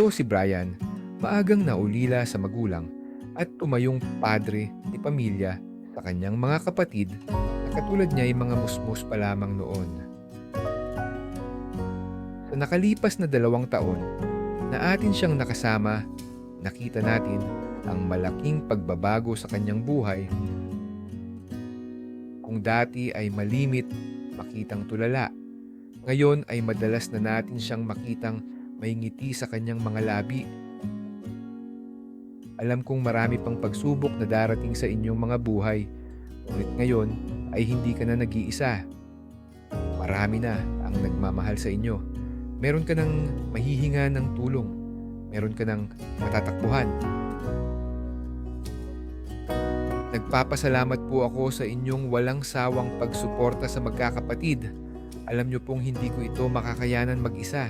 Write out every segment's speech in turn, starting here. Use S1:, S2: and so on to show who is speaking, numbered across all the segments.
S1: Ito si Brian, maagang naulila sa magulang at tumayong padre ni pamilya sa kanyang mga kapatid na katulad niya ay mga musmus pa lamang noon. Sa nakalipas na 2 taon na atin siyang nakasama, nakita natin ang malaking pagbabago sa kanyang buhay. Kung dati ay malimit, makitang tulala, ngayon ay madalas na natin siyang makitang may ngiti sa kanyang mga labi. Alam kong marami pang pagsubok na darating sa inyong mga buhay, ngunit ngayon ay hindi ka na nag-iisa. Marami na ang nagmamahal sa inyo. Meron ka ng mahihinga ng tulong. Meron ka ng matatakbuhan. Nagpapasalamat po ako sa inyong walang sawang pagsuporta sa magkakapatid. Alam niyo pong hindi ko ito makakayanan mag-isa.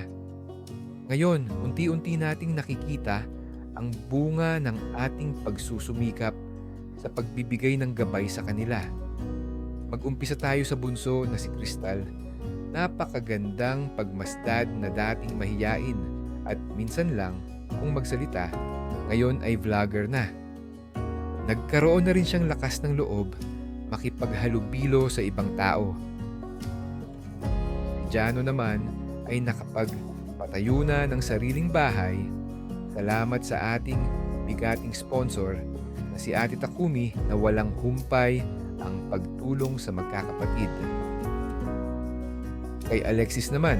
S1: Ngayon, unti-unti nating nakikita ang bunga ng ating pagsusumikap sa pagbibigay ng gabay sa kanila. Mag-umpisa tayo sa bunso na si Crystal. Napakagandang pagmasdad na dating mahiyain at minsan lang kung magsalita, ngayon ay vlogger na. Nagkaroon na rin siyang lakas ng loob makipaghalubilo sa ibang tao. Si Jano naman ay nakapagpatayo na ng sariling bahay. Salamat sa ating bigating sponsor na si Ate Takumi na walang humpay ang pagtulong sa magkakapatid. Kay Alexis naman,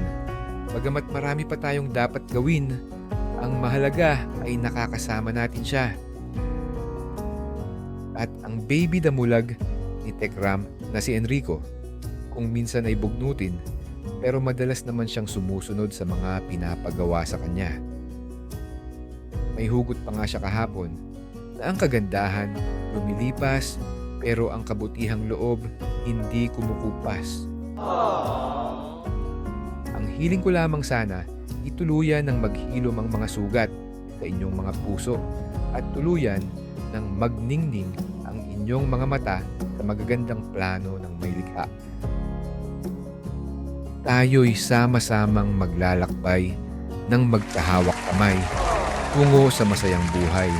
S1: bagamat marami pa tayong dapat gawin, ang mahalaga ay nakakasama natin siya. At ang baby damulag ni Tekram na si Enrico, kung minsan ay bugnutin, pero madalas naman siyang sumusunod sa mga pinapagawa sa kanya. May hugot pa nga siya kahapon na ang kagandahan lumilipas pero ang kabutihang loob hindi kumukupas. Ang hiling ko lamang sana ituluyan ng maghilom ang mga sugat sa inyong mga puso at tuluyan ng magningning ang inyong mga mata sa magagandang plano ng may likha. Tayo'y sama-samang maglalakbay ng magkahawak kamay tungo sa masayang buhay.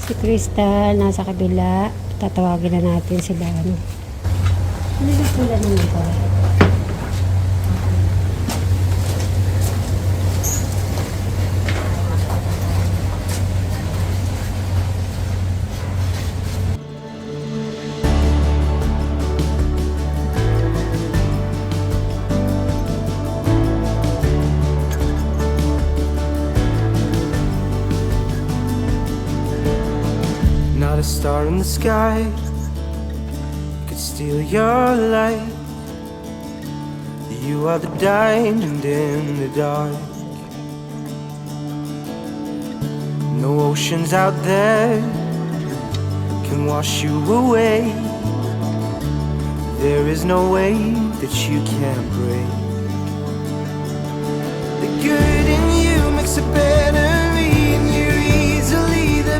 S2: Si Crystal nasa kabila. Tatawagin na natin sila. Ano sila naman ito?
S3: Not a star in the sky could steal your light. You are the diamond in the dark. No oceans out there can wash you away. There is no way that you can break. The good in you makes it better.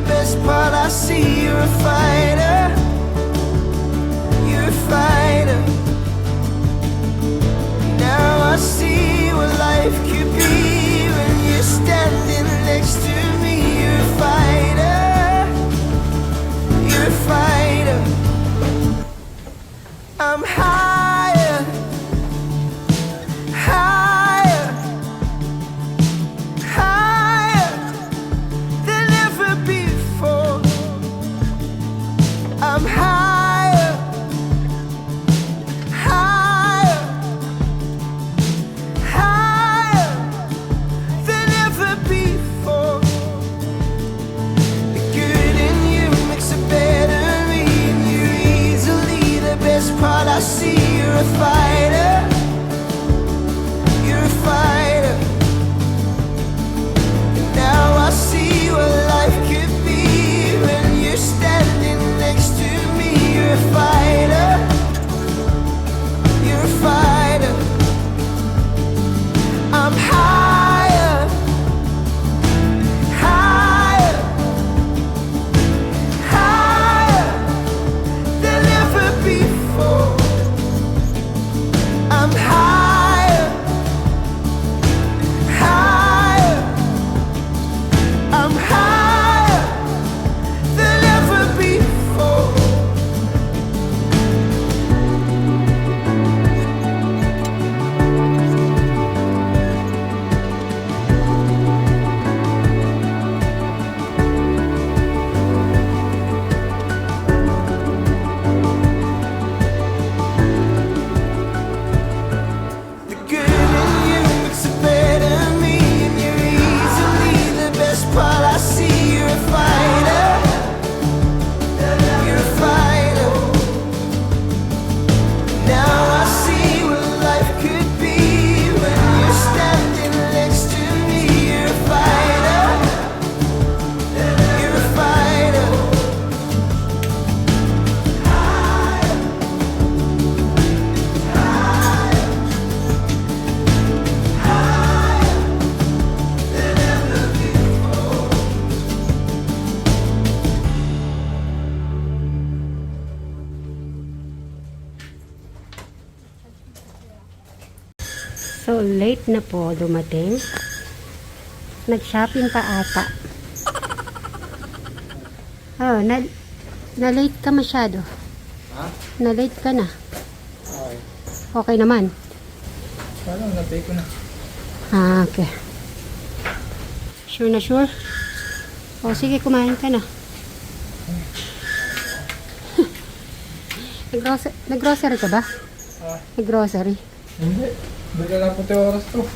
S3: Best part I see, you're a fighter. You're a fighter. Now I see what life could be when you're standing next to me. You're a fighter. You're a fighter. I'm higher.
S2: late na po dumating. Nag-shopping pa ata. Oh, na-late ka masyado.
S1: Ha?
S2: Na-late ka na.
S1: Okay.
S2: Okay naman.
S1: Parang napay ko na.
S2: Ah, okay. Sure na sure? O sige, kumain ka na. Nag-grocery ka ba?
S1: Ah.
S2: Nag-grocery?
S1: Hindi. Bigla lang po tayo oras to.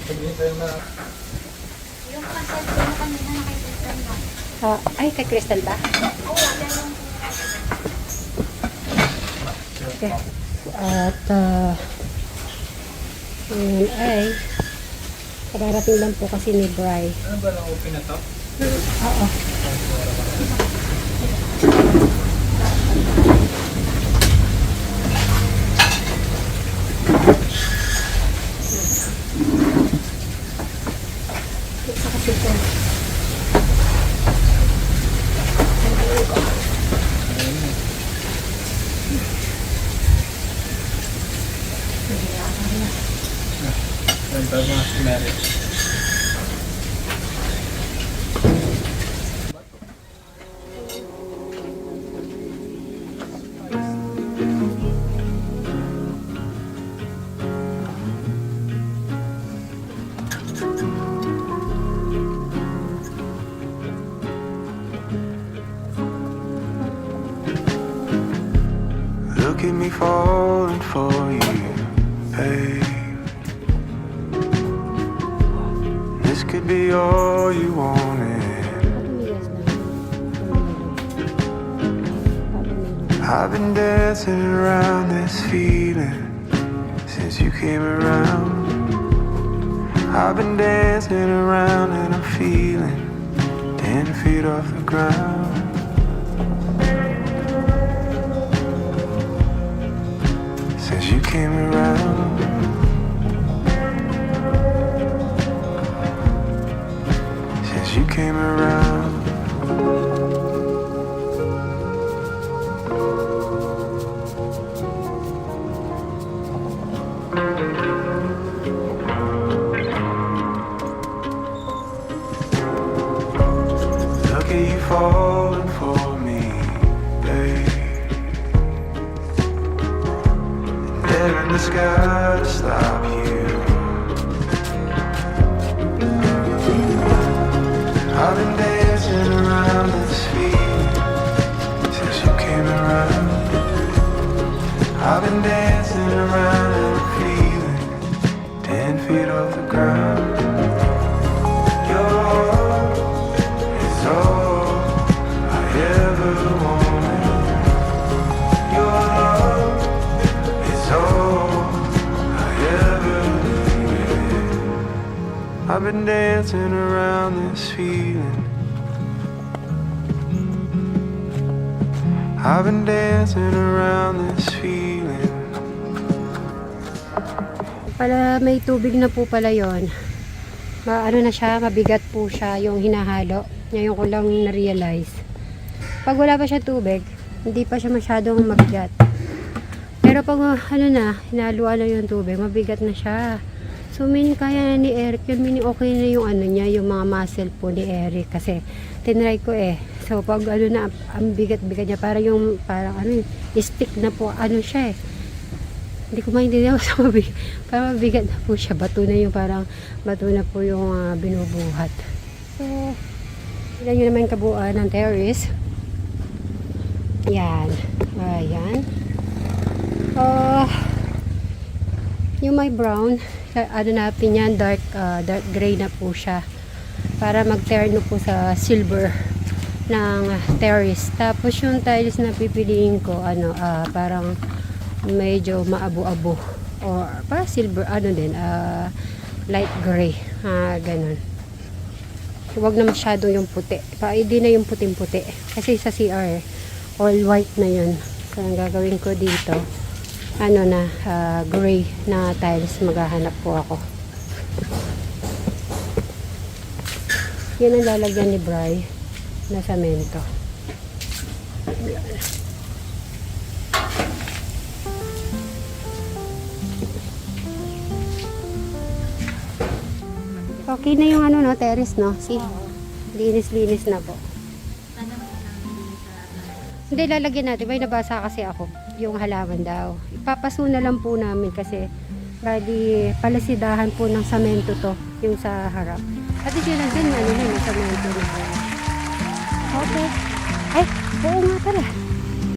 S1: Pag-intay na.
S4: Yung cancel ko na kanina nakikita mo.
S2: Ay, kay Crystal ba?
S4: Oo, yan yung
S2: Okay. At, ngayon ay, kararating lang po kasi ni Bri.
S1: Ano ba lang open na to?
S2: Oo. Ito kasi ito.
S1: Ganda mga marriage.
S3: Look at me falling for you, babe. This could be all you wanted. I've been dancing around this feeling since you came around. I've been dancing around and I'm feeling 10 feet off the ground. Since you came around, since you came around. Look at you falling for me, babe. There in the sky to stop you. I've been dancing around this feeling since you came around. I've been dancing around and I'm feeling 10 feet off the ground. Your love is all I ever wanted. Your love is all I ever needed. I've been dancing around this feeling. I've been dancing around this feeling.
S2: Pala may tubig na po pala yon. Ano na siya, mabigat po siya yung hinahalo. Ngayon ko lang na-realize. Pag wala pa siya tubig, hindi pa siya masyadong mabigat. Pero pag ano na, hinaluan na yung tubig, mabigat na siya. So meaning kaya na ni Eric yun, meaning okay na yung ano niya, yung mga muscle po ni Eric. Kasi tinry ko eh. So pag ano na, ang bigat-bigat niya, parang ano, stick na po, ano siya eh. Hindi ko maintindihan sa mabigat. Parang mabigat na po siya. Bato na yung parang, bato na po yung binubuhat. So, ilan nyo naman yung kabuuan ng terrace. Yan. Ayan. Yung may brown, ano natin yan, dark gray na po siya. Para mag-turn po sa silver ng terrace. Tapos yung tiles na pipiliin ko, ano, parang medyo maabo-abo or para silver, ano din, light gray, ganun. Huwag na masyado yung puti, hindi na yung puting-puti kasi sa CR all white na yun. So ang gagawin ko dito, ano na, gray na tiles, maghahanap po ako. Yan ang lalagyan ni Bri na semento. Okay na yung ano no, terrace no. See? Linis-linis na po.
S4: Tanong ko lang din sa...
S2: Hindi, lalagyan natin. May nabasa kasi ako. Yung halaman daw. Ipapaso na lang po namin kasi bali palasidahan po ng samento to. Yung sa harap. At yun lang din, ano na yung samento na. Okay. Ay, oo nga pala.